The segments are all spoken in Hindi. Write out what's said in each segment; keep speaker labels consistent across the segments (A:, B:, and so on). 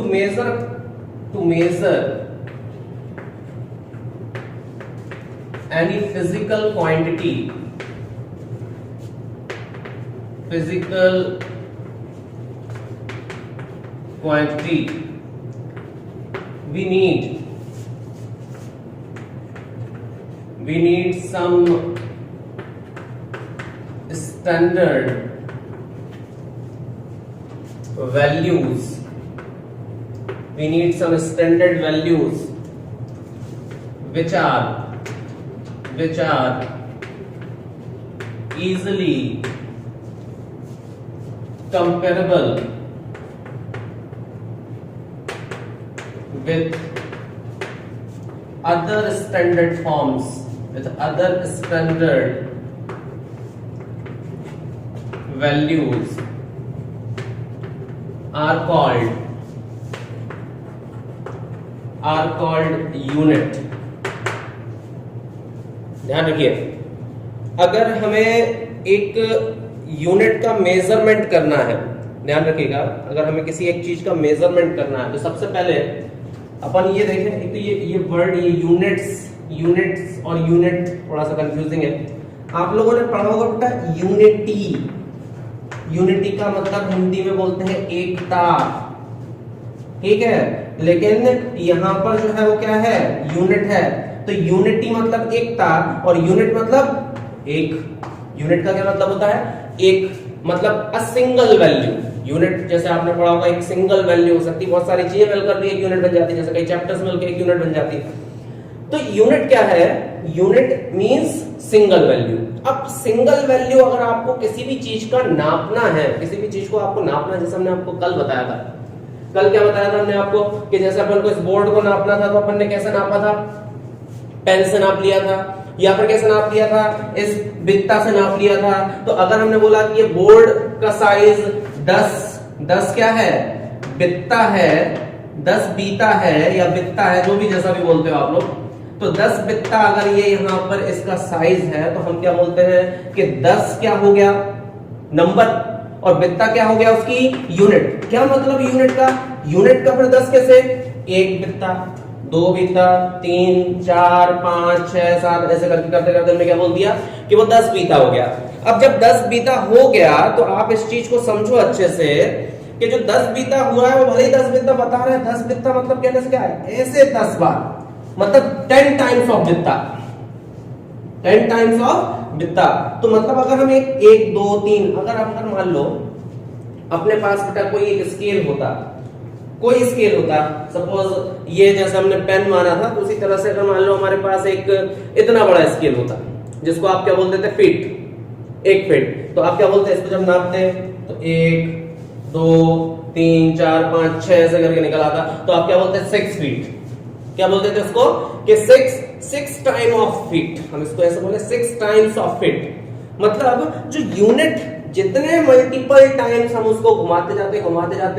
A: to measure any physical quantity, we need some standard values. We need some standard values which are easily comparable with other standard forms, with other standard values are called unit. ध्यान रखिए, अगर हमें एक यूनिट का मेजरमेंट करना है, ध्यान रखिएगा, अगर हमें किसी एक चीज का मेजरमेंट करना है तो सबसे पहले अपन ये देखें, एक तो ये वर्ड, ये यूनिट्स और यूनिट थोड़ा सा कंफ्यूजिंग है। आप लोगों ने पढ़ा होगा बेटा यूनिटी का मतलब हिंदी में बोलते हैं एकता, ठीक है, लेकिन यहां पर जो है वो क्या है, यूनिट है। तो यूनिटी मतलब एकता और यूनिट मतलब एक। यूनिट का क्या मतलब होता है, एक, मतलब अ सिंगल वैल्यू। यूनिट जैसे आपने पढ़ा होगा एक सिंगल वैल्यू हो सकती है, बहुत सारी चीजें मिलकर भी एक यूनिट बन जाती है, जैसे कई चैप्टर्स मिलकर एक यूनिट बन जाती है। तो यूनिट क्या है, यूनिट मींस सिंगल वैल्यू। अब सिंगल वैल्यू अगर आपको किसी भी चीज का नापना है, किसी भी चीज को आपको नापना है, जैसे हमने आपको कल बताया था, कल क्या बताया था हमने आपको कि जैसे अपन को इस बोर्ड को नापना था तो अपन ने कैसे नापा था, पेन से नाप लिया था, या फिर कैसे नाप लिया था, इस बित्ता से नाप लिया था। तो अगर हमने बोला कि ये बोर्ड का साइज 10 क्या है, बित्ता है, 10 बीता है या बित्ता है, जो भी जैसा भी बोलते हो आप लोग, तो 10 बित्ता अगर ये यहाँ पर इसका साइज है तो हम क्या बोलते हैं कि 10 क्या हो गया नंबर और बित्ता क्या हो गया उसकी यूनिट। क्या मतलब यूनिट का, यूनिट का फिर 10 कैसे, 1 बित्ता, 2 बीता, 3 4 5 6 7 ऐसे करके करते करते हमने क्या बोल दिया कि वो 10 बीता हो गया। अब जब 10 बीता हो गया तो आप इस चीज को समझो अच्छे से कि जो 10 बीता हुआ है वो भले ही 10 बीता बता रहे हैं, 10 बीता मतलब कहने से क्या है, ऐसे 10 बार, मतलब 10 टाइम्स ऑफ बित्ता, 10 टाइम्स ऑफ बित्ता। तो मतलब अगर हम एक 2 3 अगर मान लो अपने पास बेटा कोई एक स्केल होता, कोई स्केल होता, सपोज ये जैसे हमने पेन माना था, तो उसी तरह से अगर मान लो हमारे पास एक इतना बड़ा स्केल होता जिसको आप क्या बोलते थे, फीट, 1 फीट। तो आप क्या बोलते हैं इसको जब नापते हैं तो 1 2 3 4 5 6 ऐसे करके निकल आता, तो आप क्या बोलते हैं 6 फीट। क्या बोलते थे उसको कि 6 टाइम ऑफ फीट, हम इसको ऐसे बोले 6 टाइम्स ऑफ फीट। मतलब जो यूनिट जितने मल्टीपल टाइम्स हम उसको घुमाते जाते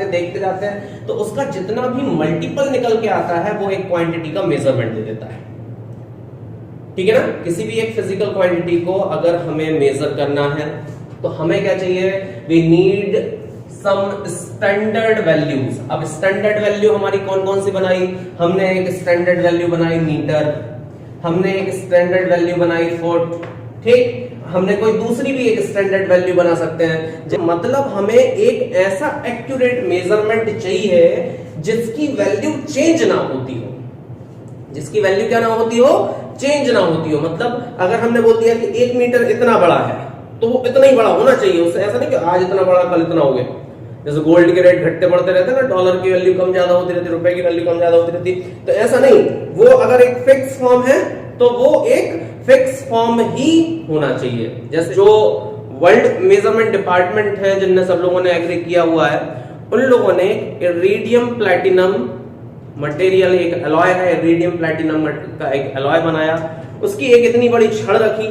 A: देखते जाते हैं, तो उसका जितना भी मल्टीपल निकल के आता है वो एक क्वांटिटी का मेजरमेंट दे देता है, ठीक है ना। किसी भी एक फिजिकल क्वांटिटी को अगर हमें मेजर करना है तो हमें क्या चाहिए, we need some standard values. अब स्टैंडर्ड वैल्यू हमारी कौन कौन सी बनाई, हमने एक स्टैंडर्ड वैल्यू बनाई मीटर, हमने एक स्टैंडर्ड वैल्यू बनाई फुट, ठीक, हमने कोई दूसरी भी एक स्टैंडर्ड वैल्यू बना सकते हैं। मतलब हमें एक ऐसा एक्यूरेट मेजरमेंट चाहिए जिसकी वैल्यू चेंज ना होती हो, जिसकी वैल्यू क्या ना होती हो, चेंज ना होती हो। मतलब अगर हमने बोल दिया कि 1 मीटर इतना बड़ा है तो वो इतना ही बड़ा होना चाहिए, उससे ऐसा नहीं कि आज इतना बड़ा कल इतना हो गया। जैसे गोल्ड के रेट घटते बढ़ते रहते हैं ना, डॉलर की वैल्यू कम ज्यादा होती रहती, रुपए की वैल्यू कम ज्यादा होती रहती, तो ऐसा नहीं, वो अगर एक फिक्स फॉर्म है तो वो एक फिक्स फॉर्म ही होना चाहिए। जैसे जो वर्ल्ड मेजरमेंट डिपार्टमेंट है जिनने सब लोगों ने एग्री किया हुआ है, उन लोगों ने इरिडियम प्लैटिनम मटेरियल, एक एलॉय है, इरिडियम प्लैटिनम का एक एलॉय बनाया, उसकी एक इतनी बड़ी छड़ रखी,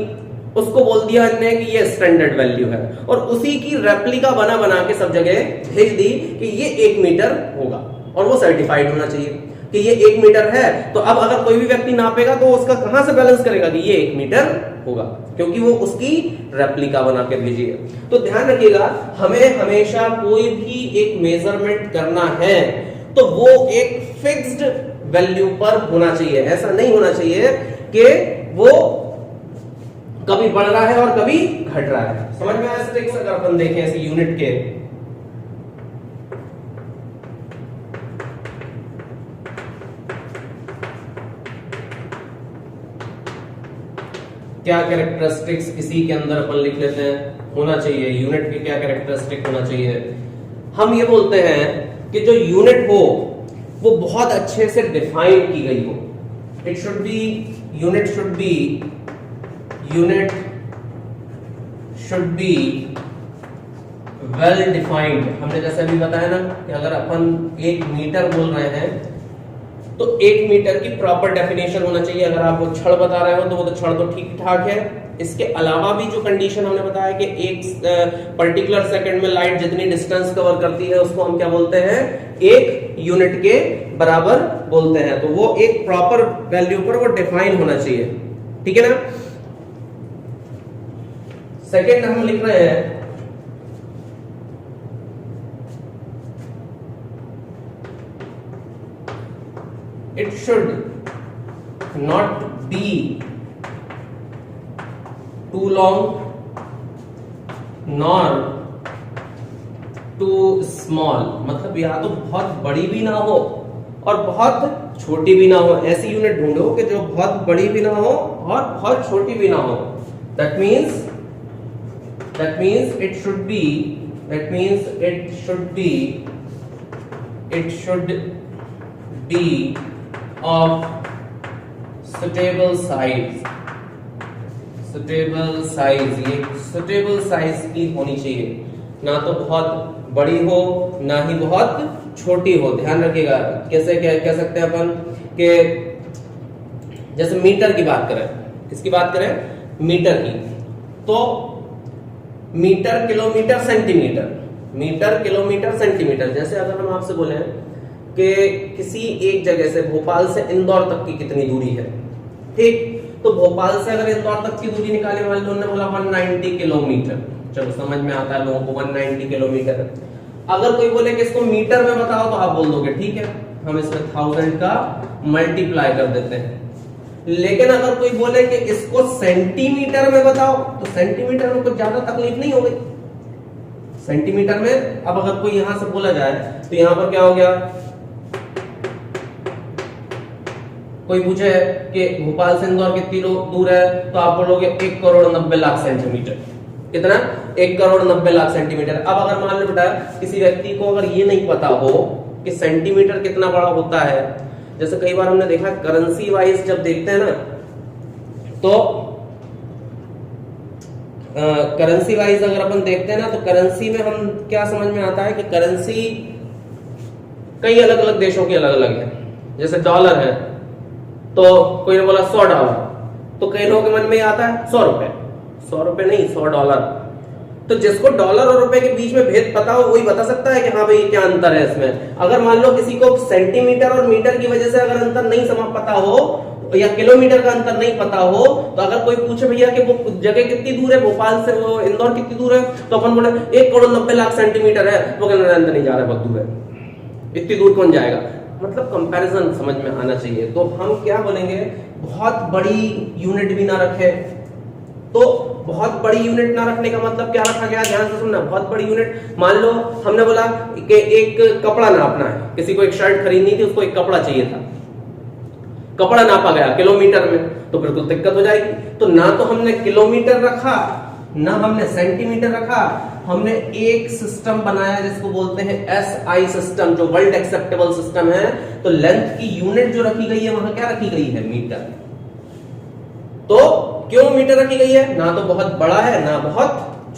A: उसको बोल दिया इन्होंने कि ये स्टैंडर्ड वैल्यू है, और उसी की रेप्लिका बना के सब जगह भेज दी कि ये 1 मीटर होगा, और वो सर्टिफाइड होना चाहिए कि ये 1 मीटर है। तो अब अगर कोई भी व्यक्ति नापेगा तो उसका कहां से बैलेंस करेगा कि ये 1 मीटर होगा, क्योंकि वो उसकी रेप्लिका बना के भेजी है। तो ध्यान रखिएगा, हमें हमेशा कोई भी एक मेजरमेंट करना है तो वो एक फिक्स्ड वैल्यू पर होना चाहिए। ऐसा नहीं होना चाहिए कि वो कभी बढ़ रहा है और कभी घट रहा है। समझ में आया स्ट्रिक्स? अगर अपन देखें ऐसे यूनिट के, क्या कैरेक्टरिस्टिक्स इसी के अंदर अपन लिख लेते हैं होना चाहिए, यूनिट के क्या कैरेक्टरिस्टिक होना चाहिए। हम ये बोलते हैं कि जो यूनिट हो वो बहुत अच्छे से डिफाइन की गई हो। It should B unit should be well defined. हमने जैसे अभी बताया ना कि अगर अपन 1 मीटर बोल रहे हैं तो 1 मीटर की प्रॉपर डेफिनेशन होना चाहिए। अगर आप वो छड़ बता रहे हो तो वो तो छड़ तो ठीक ठाक है। इसके अलावा भी जो कंडीशन हमने बताया कि एक पर्टिकुलर सेकंड में लाइट जितनी डिस्टेंस कवर करती है उसको हम क्या बोलते हैं, 1 यूनिट के बराबर बोलते हैं। तो वो एक प्रॉपर वैल्यू पर वो डिफाइन होना चाहिए, ठीक है ना। सेकंड हम लिख रहे हैं it should not be too long nor too small। मतलब या तो बहुत बड़ी भी ना हो और बहुत छोटी भी ना हो। ऐसी यूनिट ढूंढो कि जो बहुत बड़ी भी ना हो और बहुत छोटी भी ना हो। that means it should be of suitable size। ये suitable size की होनी चाहिए, ना तो बहुत बड़ी हो ना ही बहुत छोटी हो। ध्यान रखिएगा। कैसे क्या कह सकते हैं अपन कि जैसे मीटर की बात करें, किसकी बात करें, मीटर की, तो metre kilometre centimetre, metre kilometre centimetre. जैसे अगर हम आपसे बोले कि किसी एक जगह से भोपाल से इंदौर तक की कितनी दूरी है, ठीक, तो भोपाल से अगर इंदौर तक की दूरी निकाले वाले लोगों ने बोला 190 किलोमीटर। चलो समझ में आता है लोगों को 190 किलोमीटर। अगर कोई बोले कि इसको मीटर में बताओ तो आप बोल दोगे ठीक है, हम इसमें 1000 का मल्टीप्लाई कर देते हैं। लेकिन अगर कोई बोले कि इसको सेंटीमीटर में बताओ तो सेंटीमीटर में कुछ ज्यादा तकलीफ नहीं हो गई। सेंटीमीटर में अब अगर कोई यहां से बोला जाए तो यहां पर क्या हो गया, कोई पूछे कि भोपाल से इंदौर कितनी दूर है तो आप बोलोगे 1,90,00,000 सेंटीमीटर। कितना? 1,90,00,000 सेंटीमीटर। अब अगर मान लो बेटा किसी व्यक्ति को अगर ये नहीं पता हो कि सेंटीमीटर कितना बड़ा होता है, जैसे कई बार हमने देखा करेंसी वाइज जब देखते हैं ना, तो करेंसी वाइज अगर अपन देखते हैं ना, तो करेंसी में हम क्या समझ में आता है कि करेंसी कई अलग अलग देशों की अलग अलग है। जैसे डॉलर है तो कोई ने बोला $100, तो कई लोगों के मन में आता है $100 नहीं, $100। तो जिसको डॉलर और रुपए के बीच में भेद पता हो वही बता सकता है कि हाँ भाई क्या अंतर है इसमें। अगर मान लो किसी को सेंटीमीटर और मीटर की वजह से अगर अंतर नहीं समझ पता हो या किलोमीटर का अंतर नहीं पता हो, तो अगर कोई पूछे भैया कि वो जगह कितनी दूर है, भोपाल से वो इंदौर कितनी दूर है, तो अपन बोले 1,90,00,000 सेंटीमीटर है, वो कहना अंदर नहीं जा रहा, बहुत दूर है, इतनी दूर कौन जाएगा। मतलब कंपैरिजन समझ में आना चाहिए। तो हम क्या बोलेंगे, बहुत बड़ी यूनिट भी ना रखे। तो बहुत बड़ी यूनिट ना रखने का मतलब क्या रखा गया, ध्यान से सुनना। बहुत बड़ी यूनिट, मान लो हमने बोला कि एक कपड़ा नापना है, किसी को एक शर्ट खरीदनी थी, उसको एक कपड़ा चाहिए था, कपड़ा नापा गया किलोमीटर में, तो बिल्कुल दिक्कत हो जाएगी। तो ना तो हमने किलोमीटर रखा ना हमने सेंटीमीटर रखा, हमने एक सिस्टम बनाया जिसको बोलते हैं SI सिस्टम, जो वर्ल्ड एक्सेप्टेबल सिस्टम है। तो लेंथ की यूनिट जो रखी गई है वहां क्या रखी गई है, मीटर। तो क्यों मीटर रखी गई है, ना तो बहुत बड़ा है ना बहुत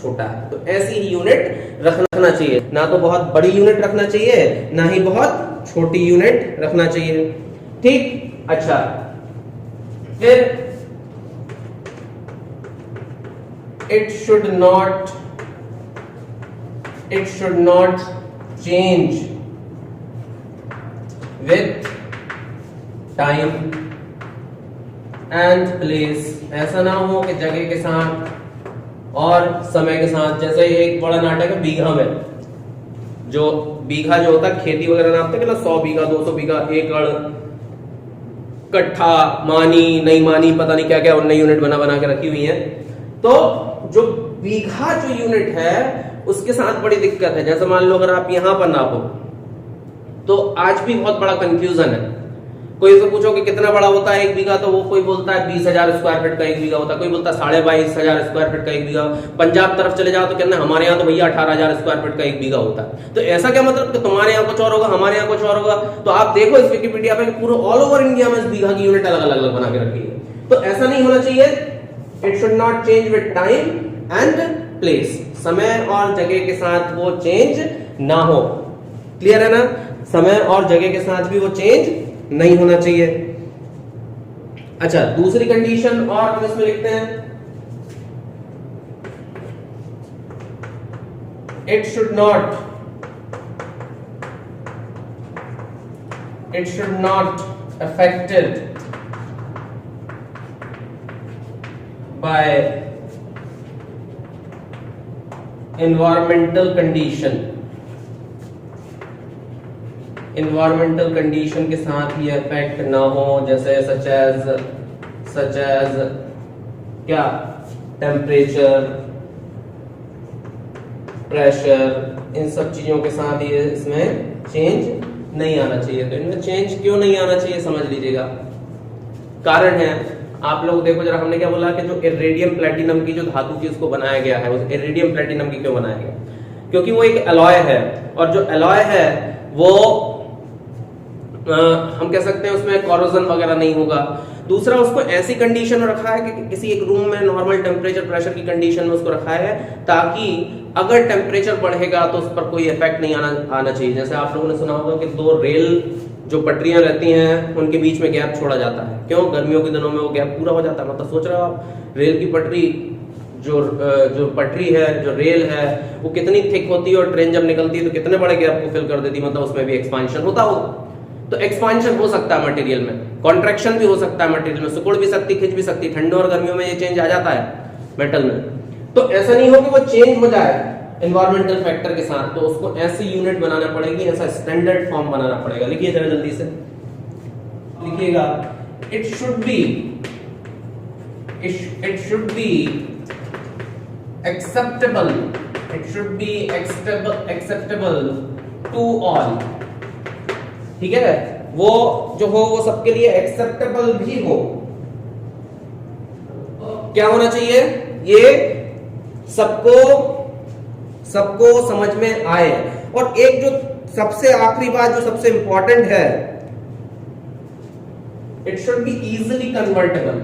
A: छोटा है। तो ऐसी ही यूनिट रखना चाहिए, ना तो बहुत बड़ी यूनिट रखना चाहिए ना ही बहुत छोटी यूनिट रखना चाहिए, ठीक। अच्छा, फिर it should not change with time and place। ऐसा ना हो कि जगह के साथ और समय के साथ। जैसे एक बड़ा नाटक है बीघा में, जो बीघा जो होता है खेती वगैरह नापते हैं, 100 बीघा 200 बीघा एकड़ कट्ठा मानी नहीं मानी पता नहीं क्या क्या उन्होंने यूनिट बना बना के रखी हुई है। तो जो बीघा जो यूनिट है उसके साथ बड़ी दिक्कत है। जैसे मान लो अगर आप यहां पर नापो तो आज भी बहुत बड़ा कंफ्यूजन है। कोई से पूछो कि कितना बड़ा होता है एक बीघा, तो वो कोई बोलता है 20,000 स्क्वायर फीट का एक बीघा होता है, कोई बोलता है 22,500 स्क्वायर फीट का एक बीघा। पंजाब तरफ चले जाओ तो कहते हैं हमारे यहाँ तो भैया 18,000 स्क्वायर फीट का एक बीघा होता है। तो ऐसा क्या मतलब कि तुम्हारे यहाँ कुछ और होगा हमारे यहाँ कुछ और होगा? तो आप देखो इस विकिपीडिया पे पूरे ऑल ओवर इंडिया में इस बीघा की यूनिट अलग अलग बना के रखी है। तो ऐसा नहीं होना चाहिए। It should not change with time and place. समय और जगह के साथ वो चेंज ना हो। क्लियर है ना? समय और जगह के साथ भी वो चेंज नहीं होना चाहिए। अच्छा, दूसरी कंडीशन और हम इसमें लिखते हैं, it should not affected by environmental condition के साथ ये इफेक्ट ना हो। जैसे सच एज क्या, टेम्परेचर, प्रेशर, इन सब चीजों के साथ ये इसमें चेंज नहीं आना चाहिए। तो इनमें चेंज क्यों नहीं आना चाहिए समझ लीजिएगा। कारण है, आप लोग देखो जरा, हमने क्या बोला कि जो इरिडियम प्लैटिनम की जो धातु की उसको बनाया गया है, उस इरिडियम प्लैटिनम की क्यों बनाया गया? क्योंकि वो एक अलॉय है, और जो अलॉय है वो हम कह सकते हैं उसमें कोरोजन वगैरह नहीं होगा। दूसरा, उसको ऐसी कंडीशन में रखा है कि किसी एक रूम में नॉर्मल टेम्परेचर प्रेशर की कंडीशन में उसको रखा है, ताकि अगर टेम्परेचर बढ़ेगा तो उस पर कोई इफेक्ट नहीं आना चाहिए। जैसे आप लोगों ने सुना होगा कि 2 रेल जो पटरियां रहती हैं उनके बीच में गैप छोड़ा जाता है। क्यों? गर्मियों के दिनों में वो गैप पूरा हो जाता है। मतलब सोच रहे हो आप, रेल की पटरी जो पटरी है, जो रेल है, वो कितनी थिक होती है, और ट्रेन जब निकलती है तो कितने बड़े गैप को फिल कर देती है। मतलब उसमें भी एक्सपांशन होता होगा। तो एक्सपांशन हो सकता है मटेरियल में, कॉन्ट्रैक्शन भी हो सकता है मटेरियल में, सिकुड़ भी सकती, खिंच भी सकती। ठंडों और गर्मियों में ये चेंज आ जाता है मेटल में। तो ऐसा नहीं हो कि वो चेंज हो जाए एनवायरमेंटल फैक्टर के साथ, तो उसको ऐसी यूनिट बनाना पड़ेगी, ऐसा स्टैंडर्ड फॉर्म बनाना पड़ेगा। लिखिए जरा जल्दी से, लिखिएगा, it should be acceptable to all. ठीक है, वो जो हो वो सबके लिए एक्सेप्टेबल भी हो। क्या होना चाहिए? ये सबको समझ में आए। और एक जो सबसे आखिरी बात, जो सबसे इंपॉर्टेंट है, it should be easily convertible.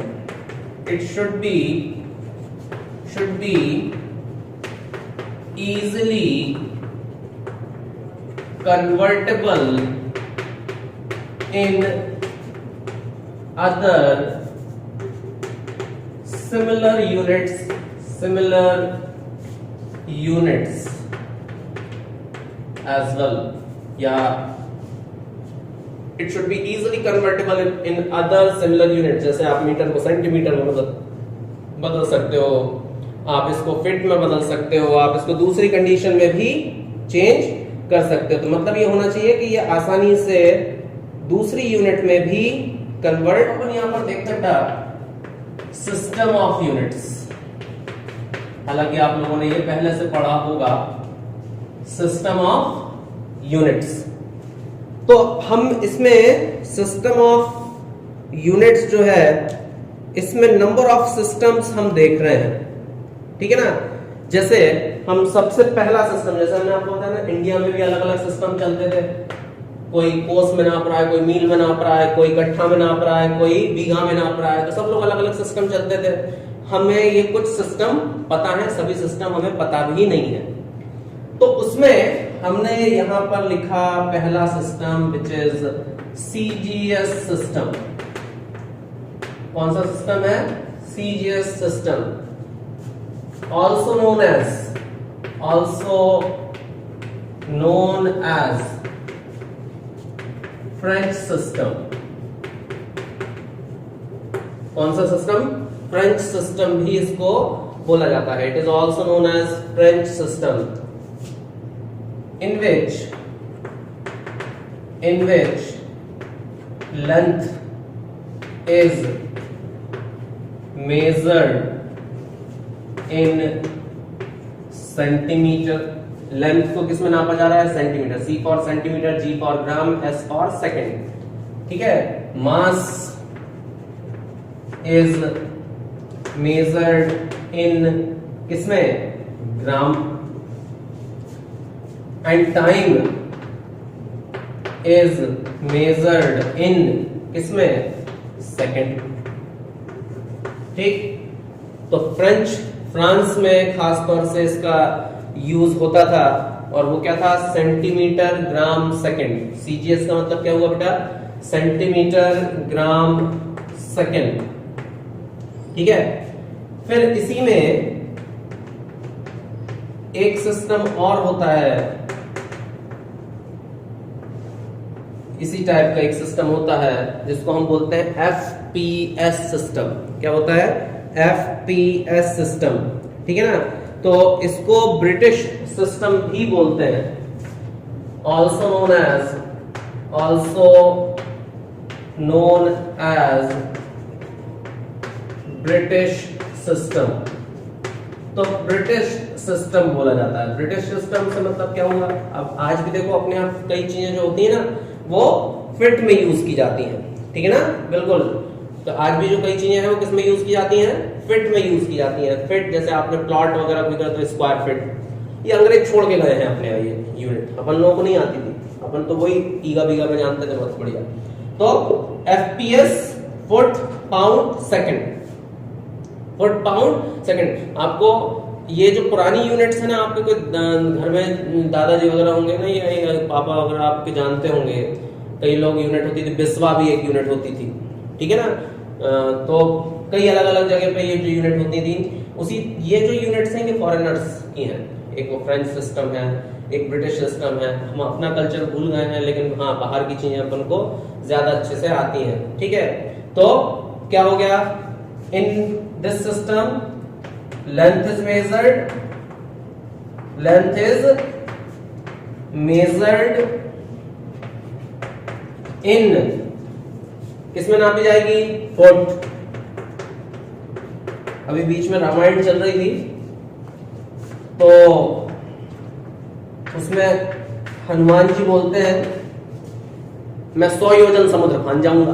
A: It should be easily convertible in other similar units as well, या it should be easily convertible in other similar units। जैसे आप मीटर को सेंटीमीटर में बदल सकते हो, आप इसको फीट में बदल सकते हो, आप इसको दूसरी कंडीशन में भी चेंज कर सकते हो। तो मतलब ये होना चाहिए कि ये आसानी से दूसरी यूनिट में भी कन्वर्ट। अपन यहां पर देख सकता सिस्टम ऑफ यूनिट्स, हालांकि आप लोगों ने ये पहले से पढ़ा होगा, सिस्टम ऑफ यूनिट्स। तो हम इसमें सिस्टम ऑफ यूनिट्स जो है, इसमें नंबर ऑफ सिस्टम्स हम देख रहे हैं। ठीक है ना? जैसे हम सबसे पहला सिस्टम, जैसे हमने आपको बताया ना, इंडिया में भी अलग अलग सिस्टम चलते थे। कोई कोस में नाप रहा है, कोई मील में नाप रहा है, कोई कट्ठा में नाप रहा है, कोई बीघा में नाप रहा है। तो सब लोग अलग अलग सिस्टम चलते थे। हमें ये कुछ सिस्टम पता है, सभी सिस्टम हमें पता भी नहीं है। तो उसमें हमने यहां पर लिखा पहला system, which is CGS system. कौन सा सिस्टम है? CGS system, also known as French system. कौन सा सिस्टम? फ्रेंच सिस्टम भी इसको बोला जाता है। It is also known as French system. in which length is measured in centimetre. Length को किस में नापा जा रहा है? Centimetre. C for centimetre, G for gram, S for second. ठीक है। मास इज मेजर्ड इन किसमें? Gram. And time is measured in किसमें? सेकेंड। ठीक। तो फ्रांस में खास तौर से इसका यूज होता था और वो क्या था? Centimetre gram second. सीजीएस का मतलब क्या हुआ बेटा? Centimetre gram second. ठीक है। फिर इसी में एक सिस्टम और होता है, इसी टाइप का एक सिस्टम होता है जिसको हम बोलते हैं एफपीएस सिस्टम। क्या होता है? FPS system. ठीक है ना। तो इसको ब्रिटिश सिस्टम भी बोलते हैं, also known as British system. तो ब्रिटिश सिस्टम बोला जाता है। ब्रिटिश सिस्टम से मतलब क्या हुआ? अब आज भी देखो अपने आप कई चीजें जो होती है ना वो फिट में यूज की जाती हैं। ठीक है ना। बिल्कुल। तो आज भी जो कई चीजें हैं वो किस में यूज की जाती हैं? फिट में यूज की जाती हैं। फिट जैसे आपने प्लॉट वगैरह कोई करा तो स्क्वायर फिट, ये अंग्रेज छोड़ के गए हैं अपने ये यूनिट, अपन लोगों को नहीं आती थी, अपन तो वही ईगा बीघा में जानते थे बहुत बढ़िया। तो FPS foot pound second. Foot pound second. आपको ये जो पुरानी यूनिट्स है ना, आपके कोई घर में दादाजी वगैरह होंगे ना या पापा वगैरह आपके जानते होंगे, कई लोग यूनिट होती थी, बिस्वा भी एक यूनिट होती थी। ठीक है ना। तो कई अलग अलग जगह पे ये जो यूनिट होती थी, उसी ये जो यूनिट्स हैं ये फॉरेनर्स की हैं। एक वो फ्रेंच सिस्टम है, एक ब्रिटिश सिस्टम है। हम अपना कल्चर भूल गए हैं, लेकिन हाँ बाहर की चीजें अपन को ज्यादा अच्छे से आती हैं। ठीक है। तो क्या हो गया? In this system length is measured in किसमें नापी जाएगी? फुट। अभी बीच में रामायण चल रही थी तो उसमें हनुमान जी बोलते हैं मैं 100 योजन समुद्र फान जाऊंगा।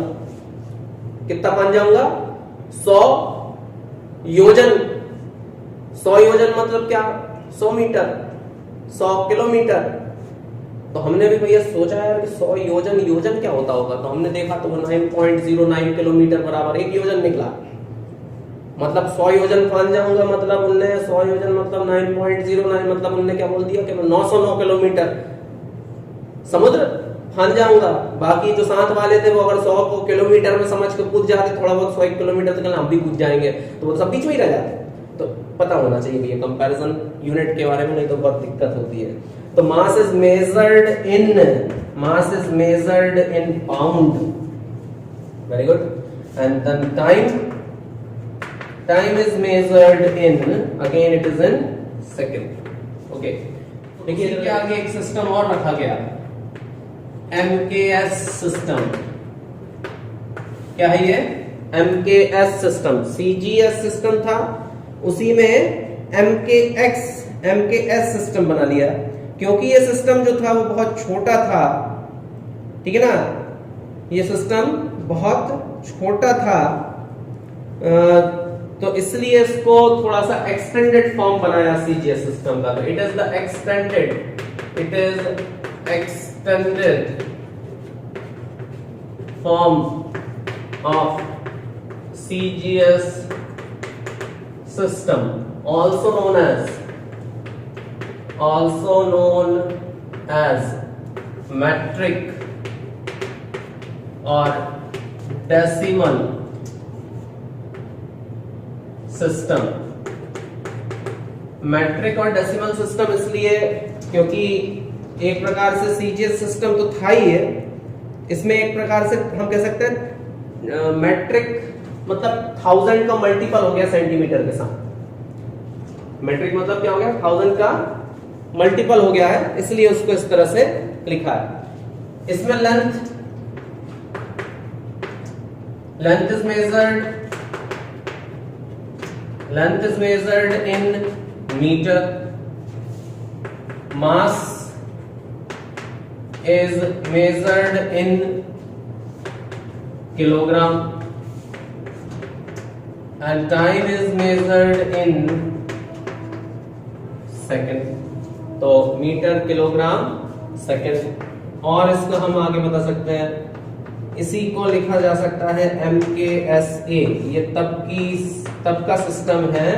A: कितना फान जाऊंगा? 100 योजन। 100 योजन मतलब क्या? 100 मीटर, 100 किलोमीटर। तो हमने भी भैया सोचा यार कि 100 योजन क्या होता होगा, तो हमने देखा तो वो 9.09 किलोमीटर बराबर 1 योजन निकला। मतलब 100 योजन फान जाऊंगा, मतलब उनने 100 योजन मतलब 9.09 मतलब उनने क्या बोल दिया कि मैं 909 किलोमीटर समुद्र फान जाऊंगा। बाकी जो साथ वाले थे वो अगर 100 को किलोमीटर में समझ के कूद जाते, थोड़ा बहुत 100 किलोमीटर तक हम भी कूद जाएंगे, तो वो सब बीच में ही रह जाते। तो पता होना चाहिए भैया कंपैरिजन यूनिट के बारे में, नहीं तो बहुत दिक्कत होती है। तो mass is measured in pound. Very good. And then time is measured in, again it is in second. Okay. देखिए इसके आगे एक सिस्टम और रखा गया, MKS सिस्टम। क्या है ये? MKS system. CGS सिस्टम था, उसी में MKS सिस्टम बना लिया, क्योंकि ये सिस्टम जो था वो बहुत छोटा था। ठीक है ना। ये सिस्टम बहुत छोटा था, तो इसलिए इसको थोड़ा सा एक्सटेंडेड फॉर्म बनाया CGS सिस्टम का। तो it is the extended form of CGS system, also known as metric or decimal system। Metric और डेसिमल सिस्टम इसलिए क्योंकि एक प्रकार से CGS सिस्टम तो था ही है, इसमें एक प्रकार से हम कह सकते हैं मैट्रिक मतलब 1000 का मल्टीपल हो गया सेंटीमीटर के साथ। मैट्रिक मतलब क्या हो गया? 1000 का मल्टीपल हो गया है, इसलिए उसको इस तरह से लिखा है। इसमें length is measured in metre, mass is measured in kilogram and time is measured in second। तो मीटर, किलोग्राम, सेकंड। और इसको हम आगे बता सकते हैं, इसी को लिखा जा सकता है MKSA। ये तब का सिस्टम है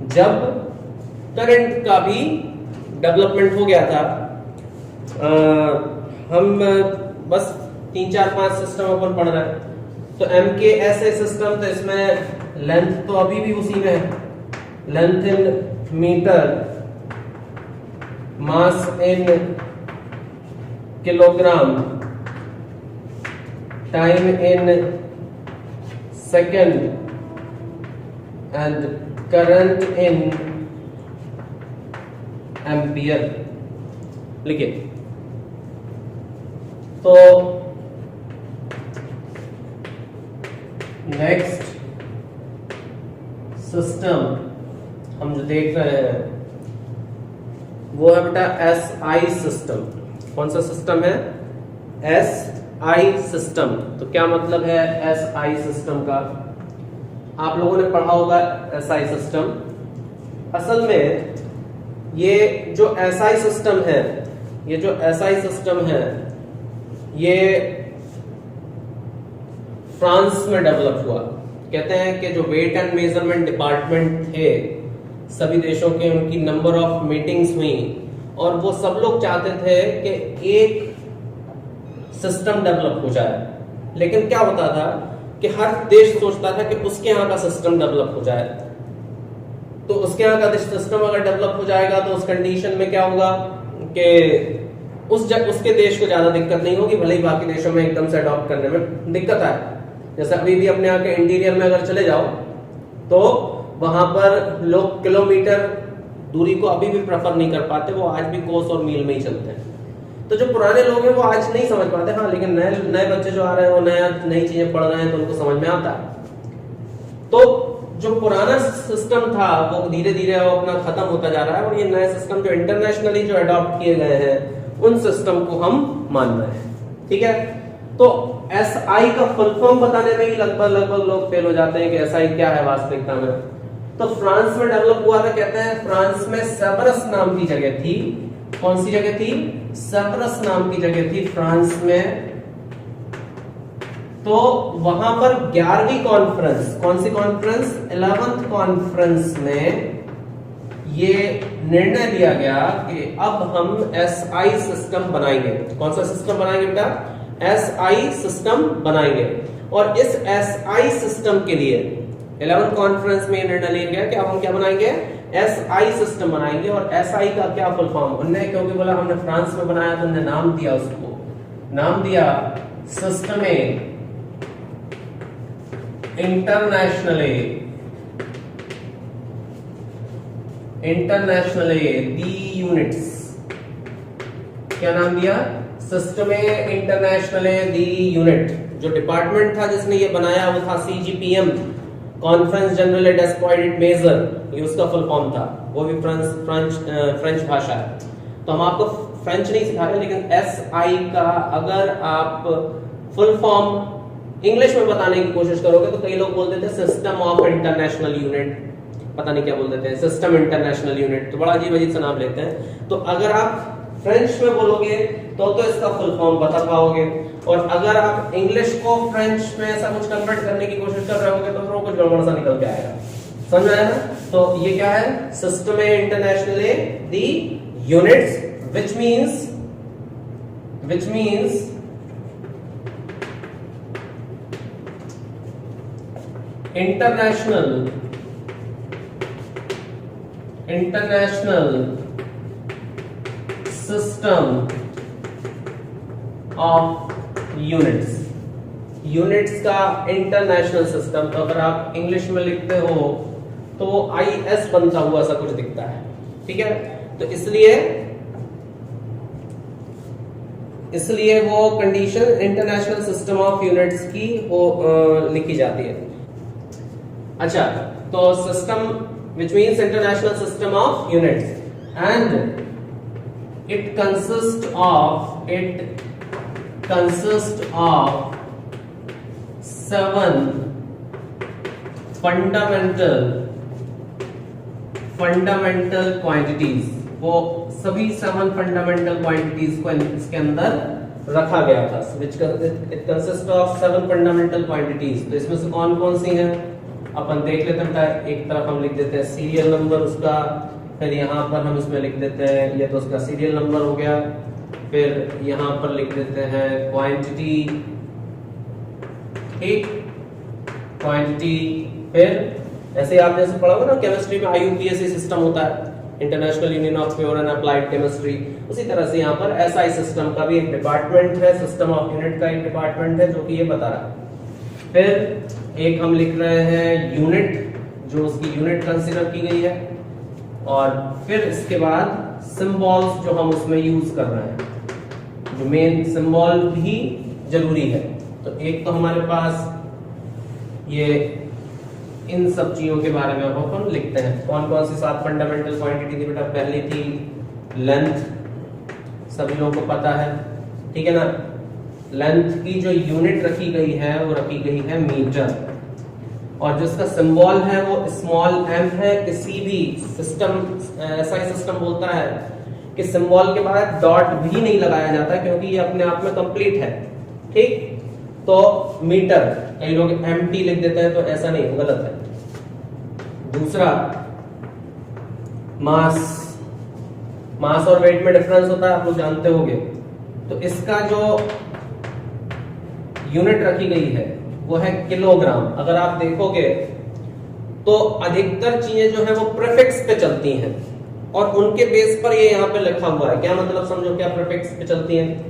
A: जब करंट का भी डेवलपमेंट हो गया था। हम बस 3 4 5 सिस्टम अपन पढ़ रहे हैं। तो MKSA सिस्टम, तो इसमें लेंथ तो अभी भी उसी में है, length in metre, mass in kilogram, time in second and current in ampere. लिखिए। तो नेक्स्ट सिस्टम हम जो देख रहे हैं वो है बेटा SI सिस्टम। कौन सा सिस्टम है? SI system. तो क्या मतलब है SI सिस्टम का? आप लोगों ने पढ़ा होगा SI सिस्टम। असल में ये जो SI सिस्टम है, ये फ्रांस में डेवलप हुआ। कहते हैं कि जो वेट एंड मेजरमेंट डिपार्टमेंट थे सभी देशों के, उनकी नंबर ऑफ मीटिंग्स हुई और वो सब लोग चाहते थे कि एक सिस्टम डेवलप हो जाए। लेकिन क्या होता था कि हर देश सोचता था कि उसके यहाँ का सिस्टम डेवलप हो जाए। तो उसके यहाँ का सिस्टम अगर डेवलप हो जाएगा तो उस कंडीशन में क्या होगा कि उसके देश को ज्यादा दिक्कत नहीं होगी, भले ही बाकी देशों में एकदम से अडॉप्ट करने में दिक्कत आए। जैसे अभी भी अपने यहाँ के इंटीरियर में अगर चले जाओ तो वहां पर लोग किलोमीटर दूरी को अभी भी प्रेफर नहीं कर पाते, वो आज भी कोस और मील में ही चलते हैं। तो जो पुराने लोग हैं वो आज नहीं समझ पाते, हाँ, लेकिन नए बच्चे जो आ रहे हैं वो नई चीजें पढ़ रहे हैं तो उनको समझ में आता है। तो जो पुराना सिस्टम था वो धीरे धीरे अपना खत्म होता जा रहा है और ये नया सिस्टम जो इंटरनेशनली जो अडॉप्ट किए गए हैं उन सिस्टम को हम मान रहे हैं। ठीक है। तो SI का फुल फॉर्म बताने में ही लगभग लोग फेल हो जाते हैं कि SI क्या है वास्तविकता में। तो फ्रांस में डेवलप हुआ था। कहते हैं फ्रांस में सेवरस नाम की जगह थी। कौन सी जगह थी? सेवरस नाम की जगह थी फ्रांस में। तो वहां पर 11वीं कॉन्फ्रेंस, कौन सी कॉन्फ्रेंस? 11th कॉन्फ्रेंस में ये निर्णय लिया गया कि अब हम SI सिस्टम बनाएंगे। कौन सा सिस्टम बनाएंगे बेटा? SI सिस्टम बनाएंगे। और इस SI सिस्टम के लिए 11th कॉन्फ्रेंस में निर्णय लिया गया कि अब हम क्या बनाएंगे? SI सिस्टम बनाएंगे। और SI का क्या फुल फॉर्म? उन्होंने क्योंकि बोला हमने फ्रांस में बनाया तो उन्होंने नाम दिया, उसको नाम दिया सिस्टमे इंटरनेशनली दी यूनिट्स। क्या नाम दिया? सिस्टमे इंटरनेशनली दी यूनिट। जो डिपार्टमेंट था जिसने ये बनाया वो था CGPM, कॉन्फ्रेंस जनरल डेस्पॉइड मेजर, ये उसका फुल फॉर्म था। वो भी फ्रेंच भाषा है। तो हम आपको फ्रेंच नहीं सिखा रहे, लेकिन SI का अगर आप फुल फॉर्म इंग्लिश में बताने की कोशिश करोगे तो कई लोग बोल देते हैं सिस्टम ऑफ इंटरनेशनल यूनिट, पता नहीं क्या बोल देते हैं, सिस्टम इंटरनेशनल यूनिट, तो बड़ा अजीब अजीब सा नाम लेते हैं। तो अगर आप फ्रेंच में बोलोगे तो इसका फुल फॉर्म बता पाओगे, और अगर आप इंग्लिश को फ्रेंच में ऐसा कुछ कन्वर्ट करने की कोशिश कर रहे होगे तो फिर वो कुछ गड़बड़ सा निकल के आएगा। समझ में आया ना? तो ये क्या है? System internationally the units, which means international system of units का इंटरनेशनल सिस्टम। तो अगर आप इंग्लिश में लिखते हो तो IS बनता हुआ सा कुछ दिखता है। ठीक है। तो इसलिए वो condition international system of units की वो लिखी जाती है। अच्छा, तो system which means international system of units and it consists of 7 fundamental quantities। वो सभी 7 fundamental quantities को इसके अंदर रखा गया था। which it consists of 7 fundamental quantities। तो इसमें से कौन कौन सी हैं अपन देख लेते हैं। एक तरफ हम लिख देते हैं सीरियल नंबर उसका, फिर यहाँ पर हम इसमें लिख देते हैं, ये तो उसका सीरियल नंबर हो गया, फिर यहाँ पर लिख देते हैं क्वांटिटी, ठीक, क्वांटिटी। फिर ऐसे आप जैसे पढ़ा होगा ना केमिस्ट्री में IUPAC सिस्टम होता है, international union of pure and applied chemistry, उसी तरह से यहाँ पर SI सिस्टम का भी एक डिपार्टमेंट है, सिस्टम ऑफ यूनिट का एक डिपार्टमेंट है जो कि ये बता रहा है। फिर एक हम लिख रहे हैं यूनिट, जो उसकी यूनिट कंसीडर की गई है, और फिर इसके बाद सिंबल्स जो हम उसमें यूज कर रहे हैं, जो मेन सिंबल भी जरूरी है। तो एक तो हमारे पास ये इन सब चीजों के बारे में अपन लिखते हैं। कौन कौन सी 7 फंडामेंटल क्वांटिटी थी बेटा? पहली थी लेंथ, सभी लोगों को पता है, ठीक है ना। लेंथ की जो यूनिट रखी गई है वो रखी गई है मीटर, और जिसका सिंबल है वो स्मॉल m है। किसी भी सिस्टम, SI सिस्टम बोलता है कि सिंबल के बाद डॉट भी नहीं लगाया जाता क्योंकि ये अपने आप में कंप्लीट है, ठीक। तो मीटर, कई लोग MT लिख देते हैं, तो ऐसा नहीं, गलत है। दूसरा मास और वेट में डिफरेंस होता है, आप लोग जानते होंगे। तो इसका जो यूनिट रखी गई है वो है किलोग्राम। अगर आप देखोगे तो अधिकतर चीजें जो है वो प्रीफिक्स पे चलती हैं, और उनके बेस पर ये यहाँ पे लिखा हुआ है। क्या मतलब समझो, क्या प्रीफिक्स पे चलती हैं?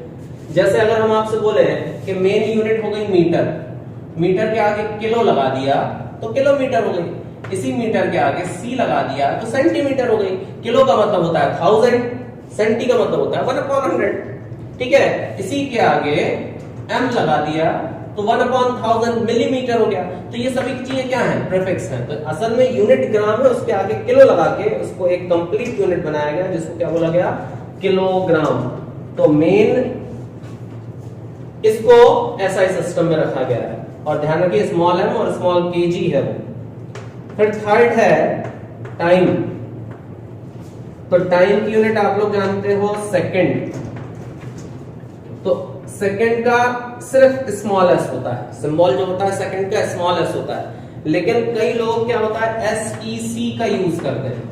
A: जैसे अगर हम आपसे बोले कि मेन यूनिट हो गई मीटर, मीटर के आगे किलो लगा दिया तो किलोमीटर हो गई। इसी मीटर के आगे C लगा दिया तो सेंटीमीटर हो गई। किलो का मतलब होता है 1000, सेंटी का मतलब होता है 1/100, ठीक है। इसी के आगे M लगा दिया तो 1/1000 मिलीमीटर हो गया। तो ये सभी चीजें क्या हैं? प्रीफिक्स हैं। तो असल में यूनिट ग्राम है, उसके आगे किलो लगा के उसको एक कंप्लीट यूनिट बनाया गया, जिसको क्या बोला गया? किलोग्राम। तो मेन इसको SI सिस्टम में रखा गया है, और ध्यान रखिए स्मॉल m और स्मॉल kg है वो। फिर थर्ड है टाइम। तो टाइम की यूनिट आप लोग जानते हो सेकंड। तो सेकंड का सिर्फ स्मॉल s होता है, सिंबल जो होता है सेकंड का स्मॉल s होता है। लेकिन कई लोग क्या होता है SEC का यूज करते हैं।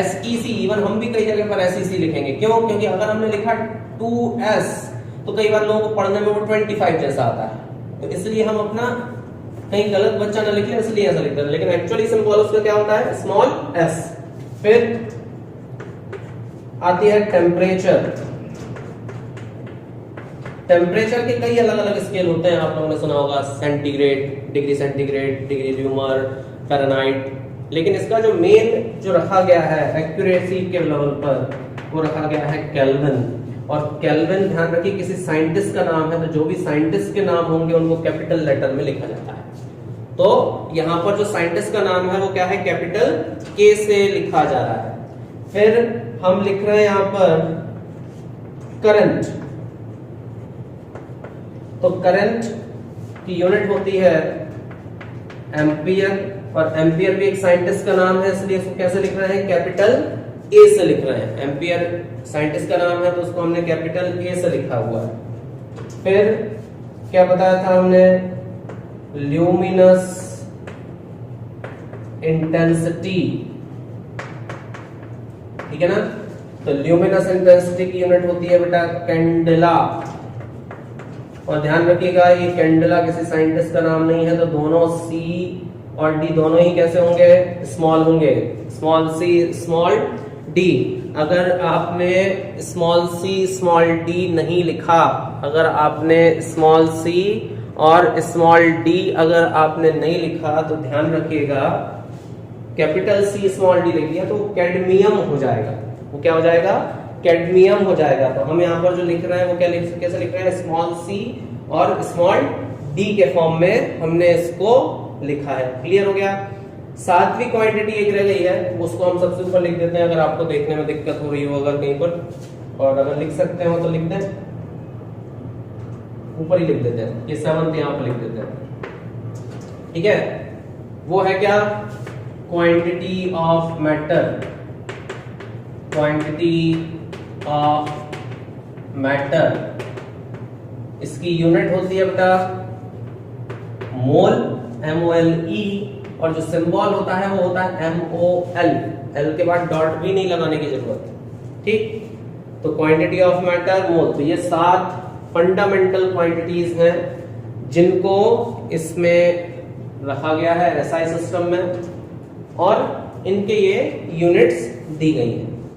A: SEC, इवन हम भी कई जगह पर SEC लिखेंगे। क्यों? क्योंकि अगर हमने लिखा 2s तो कई बार लोगों को पढ़ने में वो 25 जैसा आता है, तो इसलिए हम अपना कहीं गलत बच्चा ना लिख ले, इसलिए ऐसा लिखते हैं। लेकिन एक्चुअली सिंबल उसका क्या होता है? Small s। फिर आती है टेम्परेचर। टेम्परेचर के कई अलग अलग स्केल होते हैं, आप लोगों ने सुना होगा centigrade, degree centigrade, degree Reaumur, Fahrenheit. लेकिन इसका जो मेन जो रखा गया है एक्यूरेसी के लेवल पर, वो रखा गया है केल्विन। और केल्विन ध्यान रखिए किसी साइंटिस्ट का नाम है, तो जो भी साइंटिस्ट के नाम होंगे उनको कैपिटल लेटर में लिखा जाता है। तो यहां पर जो साइंटिस्ट का नाम है वो क्या है? कैपिटल K से लिखा जा रहा है। फिर हम लिख रहे हैं यहां पर करंट। तो करंट की यूनिट होती है एम्पियर, और एम्पियर भी एक साइंटिस्ट का नाम है, इसलिए इसको कैसे लिख रहे हैं? कैपिटल A से लिख रहे हैं। एम्पियर साइंटिस्ट का नाम है तो उसको हमने कैपिटल A से लिखा हुआ है। फिर क्या बताया था हमने? ल्यूमिनस इंटेंसिटी, ठीक है ना। तो ल्यूमिनस इंटेंसिटी की यूनिट होती है बेटा कैंडेला। और ध्यान रखिएगा ये कैंडेला किसी साइंटिस्ट का नाम नहीं है, तो दोनों C और D दोनों ही कैसे होंगे? स्मॉल होंगे। Small C small D। अगर आपने स्मॉल C स्मॉल D नहीं लिखा, अगर आपने स्मॉल C और स्मॉल D अगर आपने नहीं लिखा, तो ध्यान रखिएगा कैपिटल C स्मॉल D लिख दिया तो कैडमियम हो जाएगा। वो क्या हो जाएगा, कैडमियम हो जाएगा। तो हम यहाँ पर जो लिख रहे हैं वो क्या कैसे लिख रहे हैं, स्मॉल सी और स्मॉल डी के फॉर्म में हमने इसको लिखा है। क्लियर हो गया। सातवीं क्वांटिटी एक रह गई है, उसको हम सबसे ऊपर लिख देते हैं अगर आपको देखने में दिक्कत हो रही हो अगर कहीं पर, और अगर लिख सकते हो तो लिख दें, ऊपर ही लिख देते हैं, ये 7th यहाँ पर लिख देते हैं। ठीक है, वो है क्या, quantity of matter. Quantity of matter, इसकी यूनिट होती है बेटा मोल, MOLE, और जो सिंबल होता है वो होता है MOL। L के बाद डॉट भी नहीं लगाने की जरूरत। ठीक, तो क्वांटिटी ऑफ मैटर, मोल। तो ये 7 फंडामेंटल क्वांटिटीज हैं जिनको इसमें रखा गया है SI सिस्टम में, और इनके ये यूनिट्स दी गई हैं।